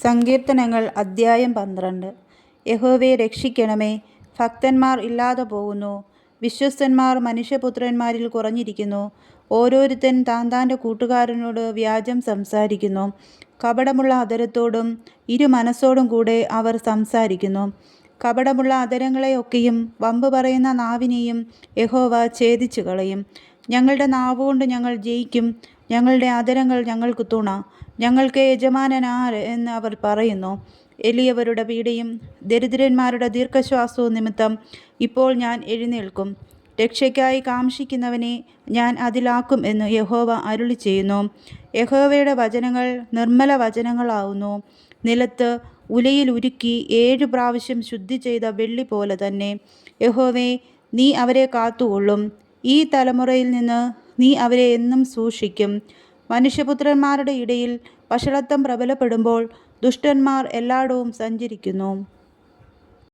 സങ്കീർത്തനങ്ങൾ അദ്ധ്യായം 12. യഹോവേ രക്ഷിക്കണമേ, ഭക്തന്മാർ ഇല്ലാതെ പോകുന്നു, വിശ്വസ്തന്മാർ മനുഷ്യപുത്രന്മാരിൽ കുറഞ്ഞിരിക്കുന്നു. ഓരോരുത്തൻ താൻ്റെ കൂട്ടുകാരനോട് വ്യാജം സംസാരിക്കുന്നു. കപടമുള്ള അധരത്തോടും ഇരുമനസ്സോടും കൂടെ അവർ സംസാരിക്കുന്നു. കപടമുള്ള അധരങ്ങളെയൊക്കെയും വമ്പ് പറയുന്ന നാവിനെയും യഹോവ ഛേദിച്ചു കളയും. ഞങ്ങളുടെ നാവുകൊണ്ട് ഞങ്ങൾ ജയിക്കും, ഞങ്ങളുടെ അധരങ്ങൾ ഞങ്ങൾക്ക് തുണ. ഞങ്ങൾക്ക് യജമാനനാര് എന്ന് അവർ പറയുന്നു. എളിയവരുടെ പീഡയും ദരിദ്രന്മാരുടെ ദീർഘശ്വാസവും നിമിത്തം ഇപ്പോൾ ഞാൻ എഴുന്നേൽക്കും. രക്ഷയ്ക്കായി കാംക്ഷിക്കുന്നവനെ ഞാൻ അതിലാക്കും എന്ന് യഹോവ അരുളിച്ചെയ്യുന്നു. യഹോവയുടെ വചനങ്ങൾ നിർമ്മല വചനങ്ങളാവുന്നു, നിലത്ത് ഉലയിൽ ഉരുക്കി 7 പ്രാവശ്യം ശുദ്ധി ചെയ്ത വെള്ളി പോലെ തന്നെ. യഹോവേ, നീ അവരെ കാത്തുകൊള്ളും, ഈ തലമുറയിൽ നിന്ന് നീ അവരെ എന്നും സൂക്ഷിക്കും. മനുഷ്യപുത്രന്മാരുടെ ഇടയിൽ വഷളത്വം പ്രബലപ്പെടുമ്പോൾ ദുഷ്ടന്മാർ എല്ലായിടവും സഞ്ചരിക്കുന്നു.